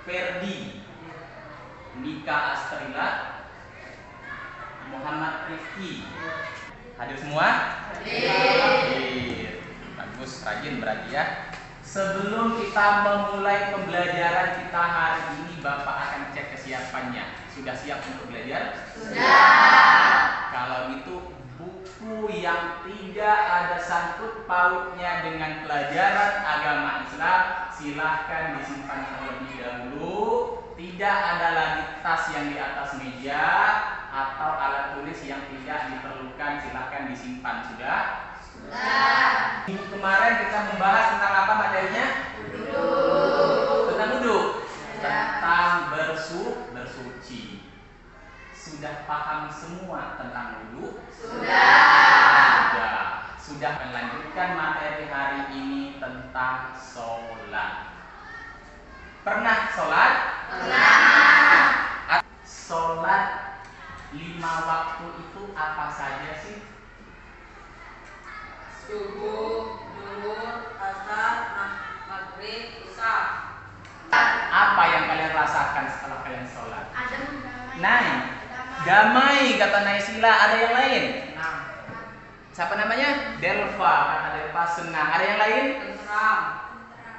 Ferdi, Nika Astrila, Muhammad Rifki. Hadir semua? Hadir. Bagus, rajin berarti ya. Sebelum kita memulai pembelajaran kita hari ini, Bapak akan cek kesiapannya. Sudah siap untuk belajar? Sudah. Kalau itu buku yang tidak ada sangkut pautnya dengan pelajaran agama Islam, silahkan disimpan terlebih dahulu. Tidak ada lagi tas yang di atas meja atau alat tulis yang tidak diperlukan, silahkan disimpan. Sudah? Sudah. Minggu kemarin kita membahas tentang apa materinya? Wudhu. Tentang wudhu? Ya. Tentang bersuci. Sudah paham semua tentang wudhu? Sudah. Sudah melanjutkan materi hari ini tentang sholat. Pernah sholat? Pernah. Sholat 5 waktu itu apa saja sih? Subuh, zuhur, asar, maghrib, isya. Apa yang kalian rasakan setelah kalian sholat? Adem, Damai kata Naisila. Ada yang lain? Senang, Siapa namanya? Delva. Kata Delva senang. Ada yang lain? tentram,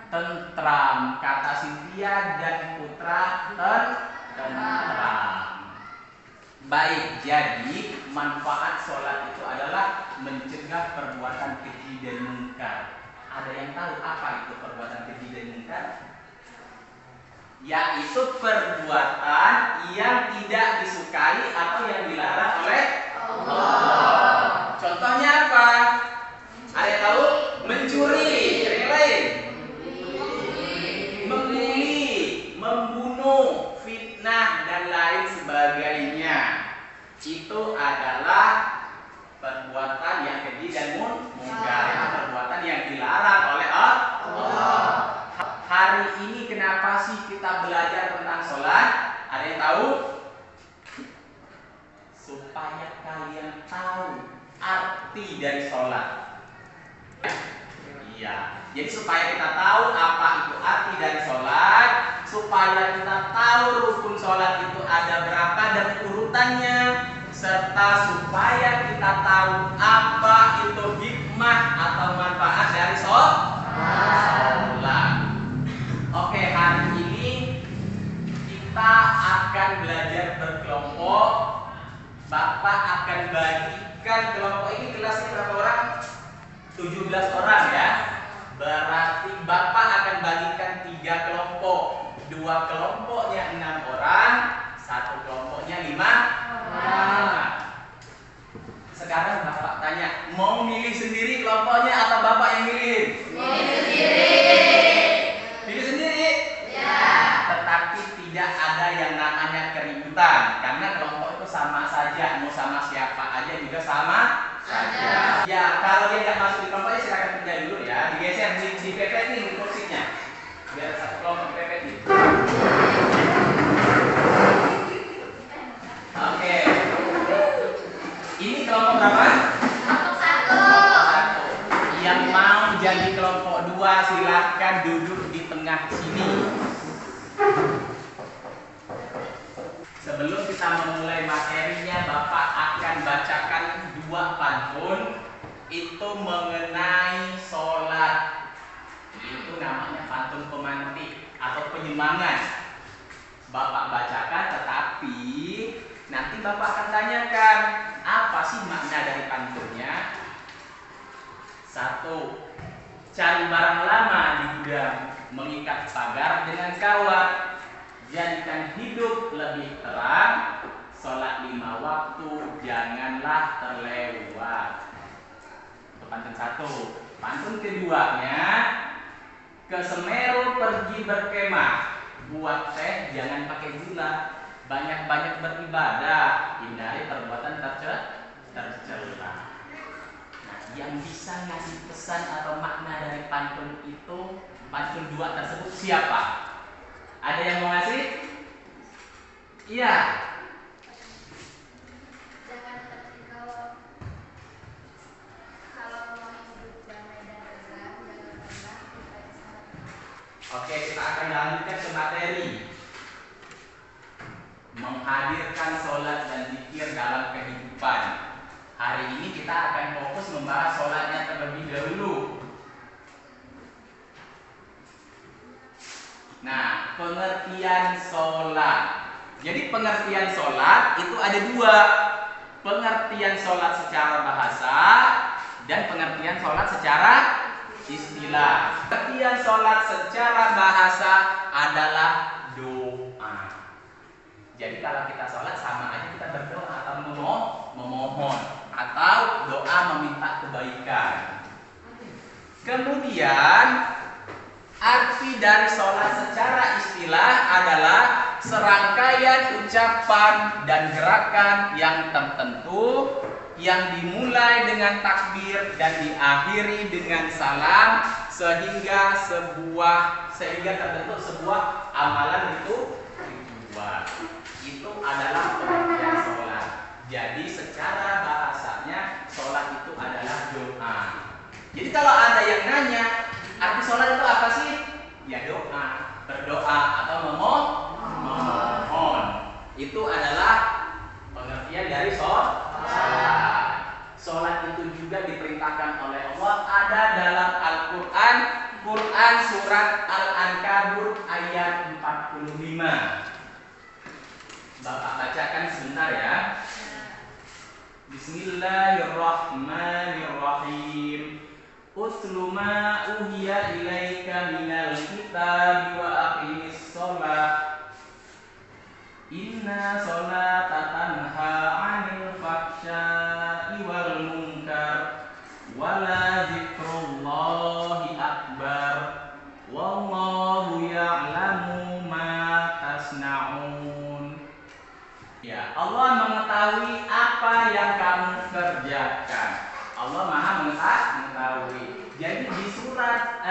Tentram. Kata Cynthia dan Putra tentram. Baik, jadi manfaat sholat itu adalah mencegah perbuatan keji dan mungkar. Ada yang tahu apa itu perbuatan keji dan mungkar? Yaitu perbuatan yang tidak disukai atau yang dilarang oleh Allah. Contohnya apa? Ada yang tahu? Mencuri. Ada yang lain? Membuli, membunuh, fitnah dan lain sebagainya. Itu adalah perbuatan yang keji dan mungkar. Itu perbuatan yang dilarang oleh Allah. Hari ini kenapa sih kita belajar tentang sholat? Ada yang tahu? Supaya kalian tahu arti dari sholat. Iya, jadi supaya kita tahu apa itu arti dari sholat, supaya kita tahu rukun sholat itu ada berapa dan urutannya, serta supaya kita tahu apa itu hikmah atau manfaat dari sholat. Oke, hari ini kita akan belajar berkelompok. Bapak akan bagikan kelompok ini, kelasnya berapa orang? 17 orang ya. Berarti Bapak akan bagikan 3 kelompok. 2 kelompoknya 6 orang, 1 kelompoknya 5 orang. Sekarang Bapak tanya, mau milih sendiri kelompoknya atau Bapak yang milih? Milih sendiri. Pilih sendiri? Ya. Tetapi tidak ada yang namanya keributan, karena kelompok itu sama saja, mau sama siapa aja juga sama saja. Ya, kalau dia nggak masuk di kelompoknya silakan pindah dulu ya, digeser di pepet nih kursinya, biar satu kelompok pepet nih. Oke, ini kelompok berapa? Kelompok 1. Satu. Yang mau jadi kelompok 2 silahkan duduk di tengah sini. Sebelum kita memulai materinya, Bapak akan bacakan 2 pantun itu mengenai sholat. Itu namanya pantun pemantik atau penyemangat. Bapak bacakan, tetapi nanti Bapak akan tanyakan apa sih makna dari pantunnya. 1. Cari barang lama di gudang, mengikat pagar dengan kawat, jadikan hidup lebih terang, sholat 5 waktu janganlah terlewat. Itu pantun 1. Pantun keduanya, ke Semeru pergi berkemah, buat teh jangan pakai gula, banyak-banyak beribadah, hindari perbuatan tercela. Nah, yang bisa ngasih pesan atau makna dari pantun itu, pantun 2 tersebut siapa? Ada yang mau ngasih? Iya. Jangan seperti kalau mau hidup damai dan tentram, jangan pernah kita. Oke, kita akan lanjutkan ke materi. menghadirkan sholat dan zikir dalam kehidupan. Hari ini kita akan fokus membahas sholatnya terlebih dahulu. Nah, pengertian sholat. Jadi pengertian sholat itu ada dua. Pengertian sholat secara bahasa dan pengertian sholat secara istilah. Pengertian sholat secara bahasa adalah doa. Jadi kalau kita sholat sama aja kita berdoa atau memohon atau doa meminta kebaikan. Kemudian arti dari sholat secara istilah adalah serangkaian ucapan dan gerakan yang tertentu yang dimulai dengan takbir dan diakhiri dengan salam sehingga terbentuk sebuah amalan itu dibuat. Itu adalah pengertian sholat. Jadi secara bahasanya sholat itu adalah doa. Jadi kalau ada yang nanya arti sholat itu apa sih? Ya doa, berdoa atau memohon. Itu adalah pengertian dari sholat. Sholat itu juga diperintahkan oleh Allah ada dalam Al-Quran. Quran surat Al-Ankabut ayat 45. Bapak bacakan sebentar ya. Bismillahirrahmanirrahim. Utlu ma uhiya ilaika minal kitab wa aqimis sholat. Inna sholata tanha 'anil fahsya'i wal munkar wa la dzikrullahi akbar wallahu ya'lamu ma tasna'un. Ya, Allah mengetahui apa yang kamu kerjakan. Allah Maha mengetahui. Jadi di surat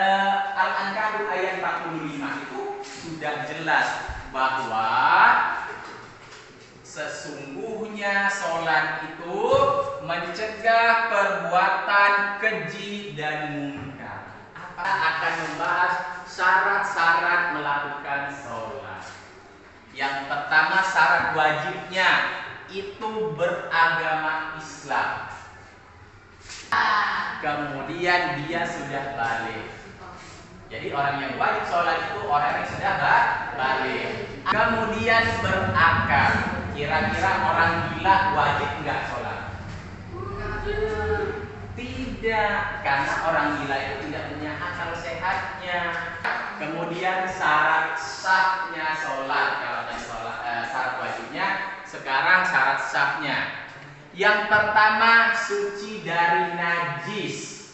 Al-Ankabut ayat 45 itu sudah jelas bahwa sesungguhnya sholat itu mencegah perbuatan keji dan munkar. Apa akan membahas syarat-syarat melakukan sholat. Yang pertama syarat wajibnya itu beragama Islam. Kemudian dia sudah balik. Jadi orang yang wajib sholat itu orang yang sudah balik. Kemudian berakal. Kira-kira orang gila wajib nggak sholat? Tidak, karena orang gila itu tidak punya akal sehatnya. Kemudian syarat sahnya sholat. Kalau tadi syarat wajibnya, sekarang syarat sahnya. Yang pertama suci dari najis,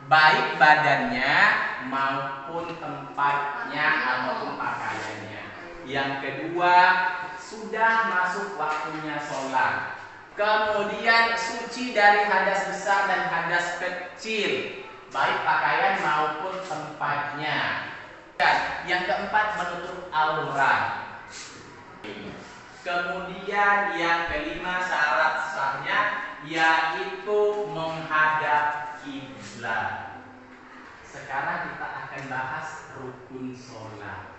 baik badannya maupun tempatnya ataupun pakaiannya. Yang kedua sudah masuk waktunya sholat. Kemudian suci dari hadas besar dan hadas kecil, baik pakaian maupun tempatnya. Dan yang keempat menutup aurat. Kemudian yang kelima syarat sahnya yaitu menghadap kiblat. Sekarang kita akan bahas rukun sholat.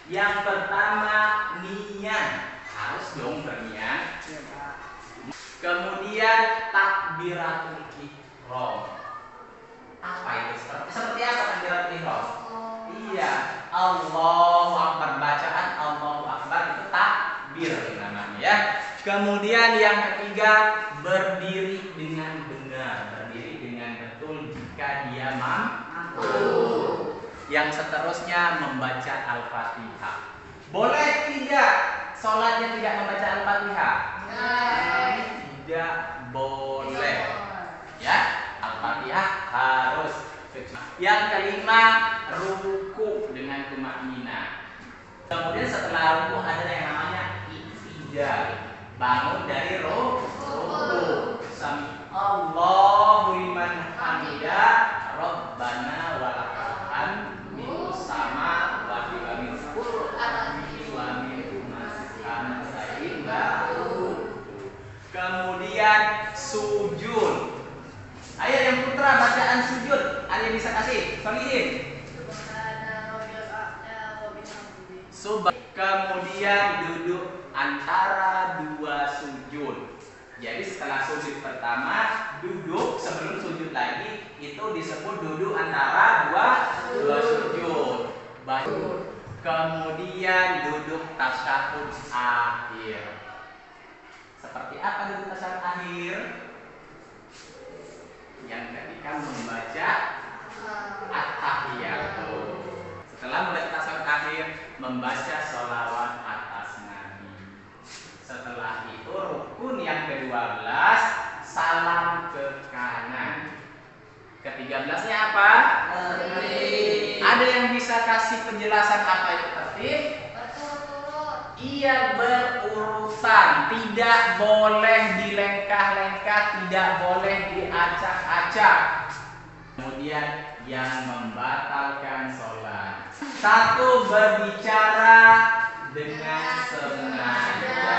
Yang pertama niat, harus dong berniat. Kemudian takbiratul ihram. Apa itu? Seperti apa takbiratul ihram? Iya, Allahu Akbar, bacaan Allahu Akbar itu takbir namanya ya. Kemudian yang ketiga berdiri dengan benar, berdiri dengan betul jika dia mampu. Yang seterusnya membaca Al-Fatihah. Boleh tidak sholatnya tidak membaca Al-Fatihah? Tidak boleh. Ya, Al-Fatihah harus. Yang kelima ruku dengan tumakninah. Kemudian setelah ruku ada yang namanya i'tidal, bangun dari ruku. Sami Allahu liman hamidah, Rabbana walakal hamdu sama wa bihamdil Qur'ani wa min maskan sayyidina. Kemudian sujud. Ayo yang putra bacaan sujud. Ada yang bisa kasih? Solihin. Kemudian duduk antara dua sujud. Jadi setelah sujud pertama duduk sebelum sujud lagi itu disebut duduk antara dua sujud. Kemudian duduk tasyahud akhir. Seperti apa duduk tasyahud akhir? Yang ketika membaca at-tahiyatu. Setelah membaca tasyahud akhir membaca sholawat atas Nabi. Setelah itu rukun yang ke-12 salam ke kanan. Ke-13-nya apa? Tertib. Ada yang bisa kasih penjelasan apa itu tertib? Berturut-turut. Iya, berurutan, tidak boleh dilengkah-lengkah, tidak boleh diacak-acak. Kemudian yang membatalkan sholat. Satu, berbicara dengan sengaja.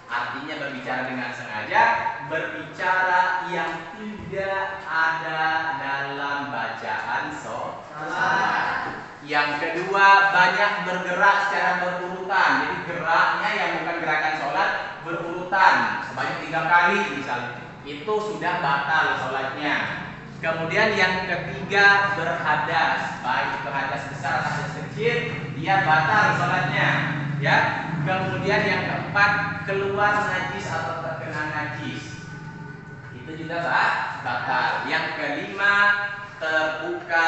Artinya berbicara dengan sengaja, berbicara yang tidak ada dalam bacaan sholat. Yang kedua, banyak bergerak secara berurutan. Jadi geraknya yang bukan gerakan sholat, berurutan sebanyak 3 kali misalnya. Itu sudah batal sholatnya. Kemudian yang ketiga, berhadas, baik itu hadas besar atau hadas kecil, dia batal sholatnya. Ya. Kemudian yang keempat, keluar najis atau terkena najis, itu juga batal. Yang kelima, terbuka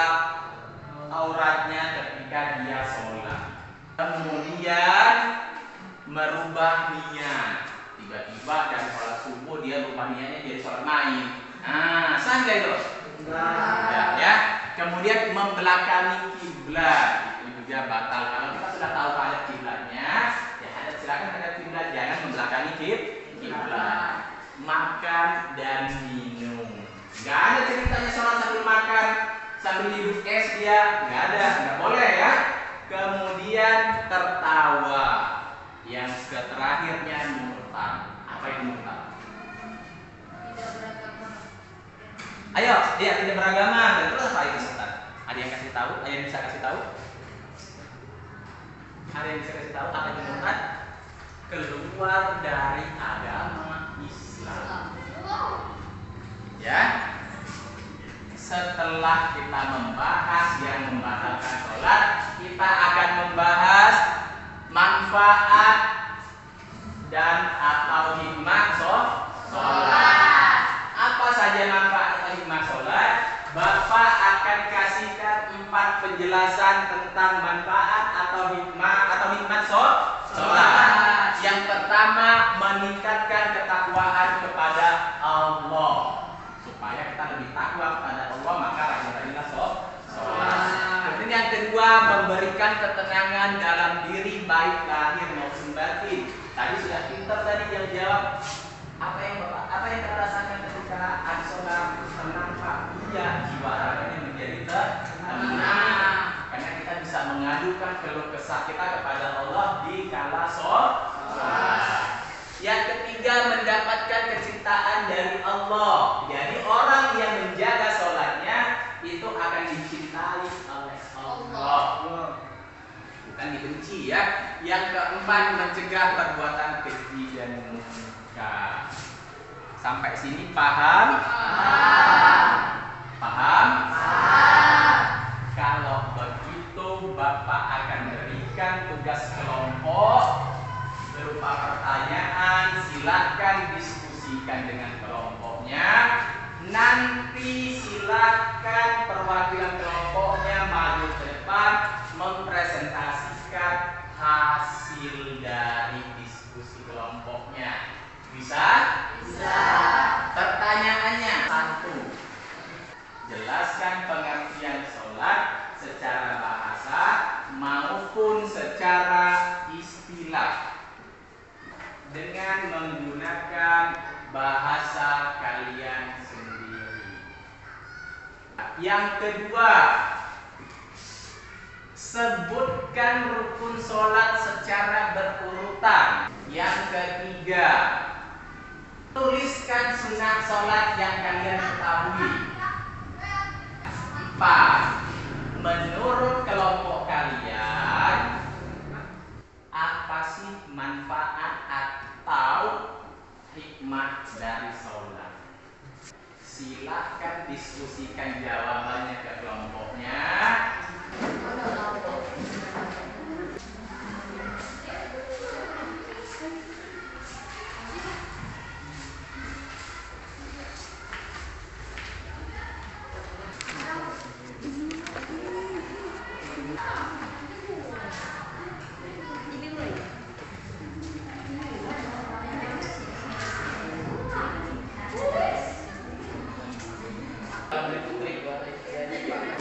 auratnya ketika dia sholat. Kemudian merubah niat, tiba-tiba dari sholat subuh dia rubah niatnya jadi sholat main. Nah, sah nggak itu? Enggak. Ya. Kemudian membelakangi kiblat, itu juga batal. Kalau kita sudah tahu pada kiblatnya, ya silakan hadap kiblat, jangan membelakangi kiblat. Makan dan minum. Nggak ada ceritanya sholat sambil makan, sambil hidup es dia, nggak ada, nggak boleh ya. Kemudian tertawa. Yang terakhirnya murtad. Apa yang murtad? Tidak beragama. Ayo, dia tidak beragama. Dan terus apa itu Ustaz? Ada yang kasih tahu? Ada yang bisa kasih tahu? Ada yang bisa kasih tahu apa itu murtad? Keluar dari agama Islam. Ya. Setelah kita membahas yang membatalkan sholat, kita akan membahas manfaat dan atau hikmah sholat. Apa saja manfaat atau hikmah sholat? Bapak akan kasihkan 4 penjelasan tentang manfaat atau hikmah sholat. Yang pertama, meningkatkan ketakwaan kepada Allah. Supaya kita lebih takwa kepada Allah, maka rajin-rajinlah sholat. Kemudian yang kedua, memberikan ketenangan dalam diri baik lahir maupun batin. Tadi sudah pintar tadi yang jawab. Apa yang kita rasakan ketika ada sholat? Tenang Pak. Iya, jiwa raganya menjadi tenang. Karena kita bisa mengadukan keluh kesah kita kepada Allah di kala sholat. Yang ketiga, mendapatkan kecintaan dari Allah. Jadi orang yang menjaga sholatnya itu akan dicintai oleh Allah, bukan dibenci ya. Yang keempat, mencegah perbuatan keji dan munkar. Sampai sini paham? Paham? Kalau begitu Bapak akan berikan tugas kelompok berupa pertanyaan. Silakan diskusikan dengan kelompoknya. Nanti silakan perwakilan kelompoknya maju ke depan mempresentasikan hasil dari diskusi kelompoknya. Bisa? Bisa. Pertanyaannya 1. Jelaskan pengertian sholat secara bahasa maupun secara istilah dengan menggunakan bahasa kalian sendiri. Yang kedua, sebutkan rukun sholat secara berurutan. Yang ketiga, tuliskan sunat sholat yang kalian ketahui. 4. Menurut kelompok kalian, apa sih manfaat isikan jawabannya ke kelompoknya.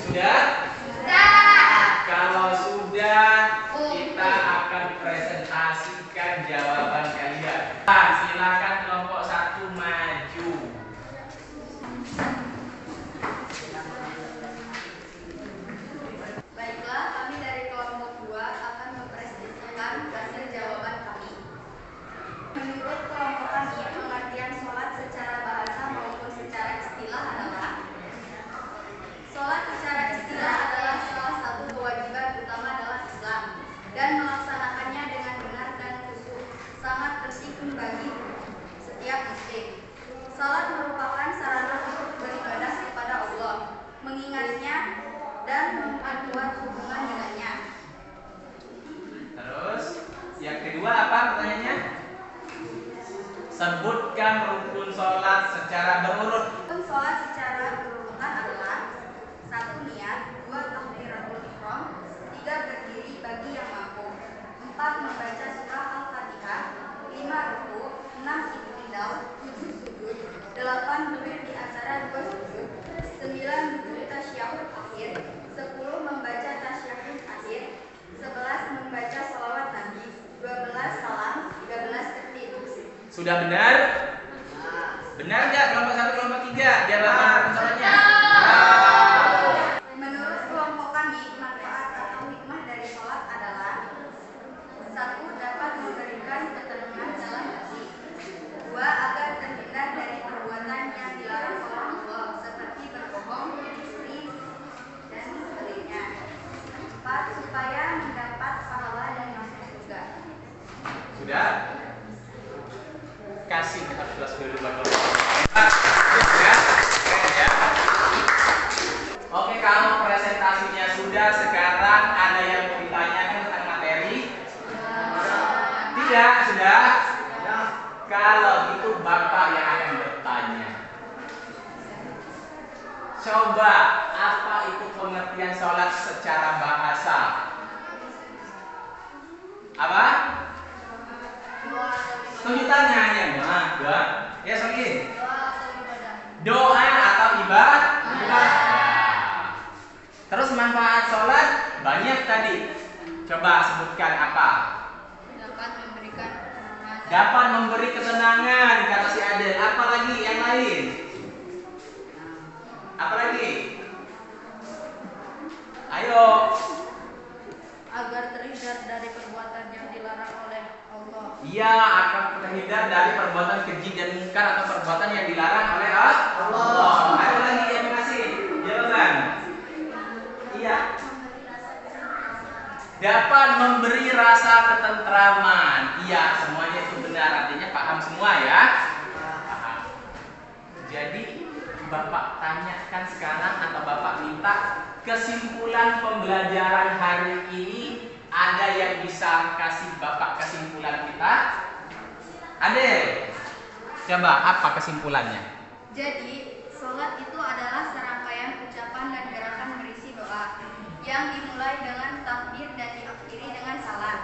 Sudah? Kalau sudah, kita akan presentasikan jawaban kalian. Silakan kelompok 1 maju. Baiklah, kami dari kelompok 2 akan mempresentasikan hasil jawaban kami. Menurut kelompok kami, pengertian sholat secara bahasa maupun secara istilah adalah: sholat secara istilah adalah salah satu kewajiban utama dalam Islam, dan melaksanakannya dengan benar dan khusyuk sangat penting bagi setiap muslim. Sholat merupakan sarana untuk beribadah kepada Allah, mengingatnya, dan memperkuat hubungan dengannya. Terus, yang kedua apa pertanyaannya? Sebutkan rukun sholat secara berurut. Rukun sholat secara berurutan adalah: 1. Niat, 2. Takbiratul ihram, 3. Berdiri bagi yang mampu, 4. Membaca surah Al-Fatihah, 5. Ruku, 6. I'tidal, 7. Sujud, 8. Berdiri di antara 2 sujud, 9. Duduk tasyahud akhir, 10. Membaca tasyahud akhir, 11. Membaca shalawat Nabi, 12. Salam, 13. Tertib. Sudah benar? Benar nggak kelompok 1, kelompok 3? Jawaban rukun sholatnya. Menurut kelompok kami, manfaat atau hikmah dari sholat adalah: 1. Dapat memberikan ketenangan dalam hati, 2. Agar terhindar dari perbuatan yang dilarang oleh Allah seperti berbohong, istri, dan sebaliknya, 4. Supaya mendapat pahala dan masuk surga. Sudah? Kasih 14 dulu buat kelompok. Ya? Keren ya? Oke, kalau presentasinya sudah, sekarang ada yang mau ditanyakan tentang materi? Tidak, sudah? Kalau gitu Bapak yang akan bertanya. Coba, apa itu pengertian sholat secara bahasa? Apa? Tunjukkannya hanya doa. Ya, Sokin. Doa atau ibadah. Terus manfaat sholat banyak tadi. Coba sebutkan apa? Dapat memberikan ketenangan. Dapat memberi kesenangan, kata si Adel. Apa lagi yang lain? Apa lagi? Ayo. Agar terhindar dari perbuatan yang dilarang oleh Allah. Iya, akan terhindar dari perbuatan keji dan mungkar atau perbuatan yang dilarang oleh Allah. Ayo lagi yang kasih jawaban. Iya. Dapat memberi rasa ketentraman. Iya, semuanya itu benar. Artinya paham semua ya? Paham. Jadi Bapak tanyakan sekarang atau Bapak minta kesimpulan pembelajaran hari ini. Ada yang bisa kasih Bapak kesimpulan kita? Ada? Coba apa kesimpulannya? Jadi, sholat itu adalah serangkaian ucapan dan gerakan berisi doa yang dimulai dengan takbir dan diakhiri dengan salam.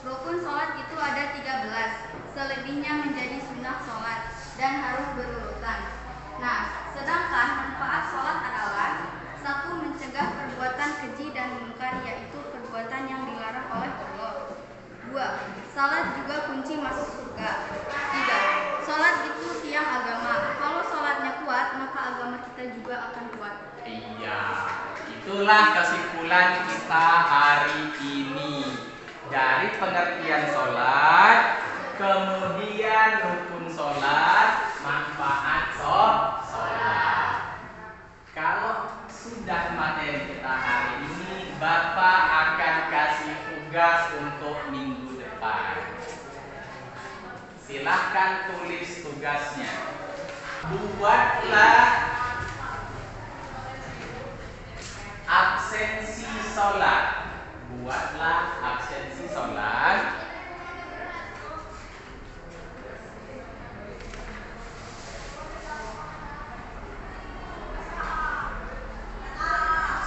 Rukun sholat itu ada 13, selebihnya menjadi sunnah sholat dan harus berurutan. Nah, sedangkan manfaat sholat adalah: 1. Mencegah perbuatan keji dan mungkar, yaitu perbuatan yang dilarang oleh Allah. 2. Salat juga kunci masuk surga. 3. Salat itu tiang agama. Kalau salatnya kuat, maka agama kita juga akan kuat. Iya, itulah kesimpulan kita hari ini. Dari pengertian sholat, kemudian rukun sholat, manfaat sholat. Kalau sudah materi kita hari ini, Bapak akan kasih tugas untuk minggu depan. Silahkan tulis tugasnya. Buatlah sholat. Buatlah absensi sholat.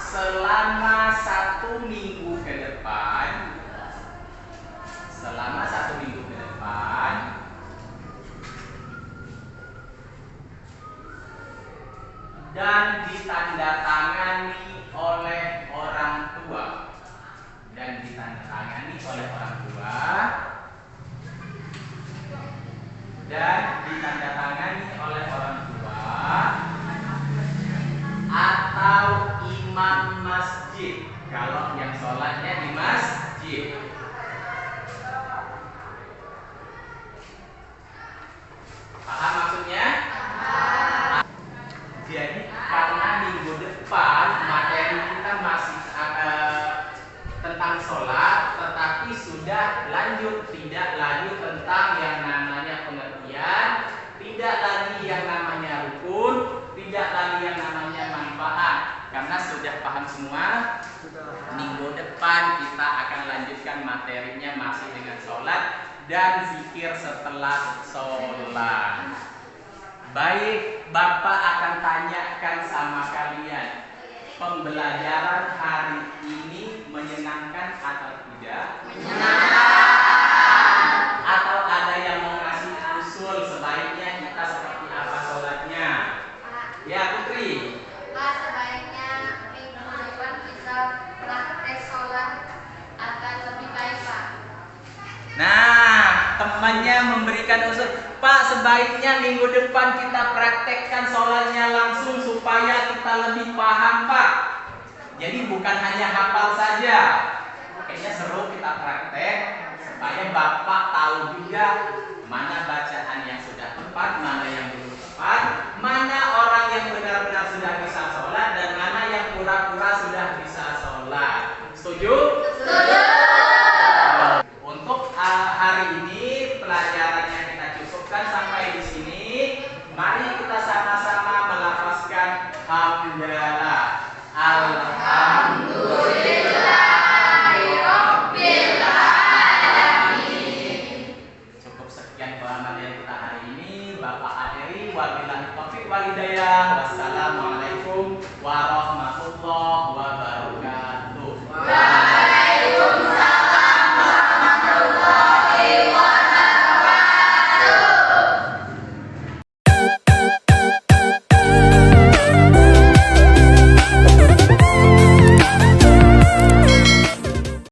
Selama 1 minggu ke depan, dan ditandatangani oleh orang tua, atau imam masjid kalau yang sholatnya di masjid. Paham maksudnya? Jadi karena minggu depan materi kita masih tentang sholat, tetapi sudah lanjut, tidak lagi tentang yang namanya pengertian, tidak lagi yang namanya rukun, tidak lagi yang namanya manfaat. Karena sudah paham semua, minggu depan kita akan lanjutkan materinya masih dengan sholat dan zikir setelah sholat. Baik, Bapak akan tanyakan sama kalian, pembelajaran hari ini menyenangkan atau tidak? Menyenangkan. Atau ada yang mau ngasih usul sebaiknya kita seperti apa sholatnya? Ya, Putri. Pak, sebaiknya minggu depan kita praktek sholat agar lebih baik, Pak. Nah, temannya memberikan usul, Pak, sebaiknya minggu depan kita praktekkan sholatnya langsung supaya kita lebih paham, Pak. Jadi bukan hanya hafal saja. Kayaknya seru kita praktek supaya Bapak tahu juga mana bacaan yang sudah tepat, mana yang belum tepat, mana orang yang benar-benar sudah bisa sholat dan mana yang pura-pura sudah bisa sholat. Setuju? Setuju. Untuk hari ini pelajarannya kita cukupkan sampai di sini. Mari kita sama-sama melafazkan hamdalah. Alhamdulillahirabbil alamin. Cukup sekian pemahaman kita hari ini. Bapak akhiri, wabillahi taufiq wal hidayah. Wassalamualaikum warahmatullahi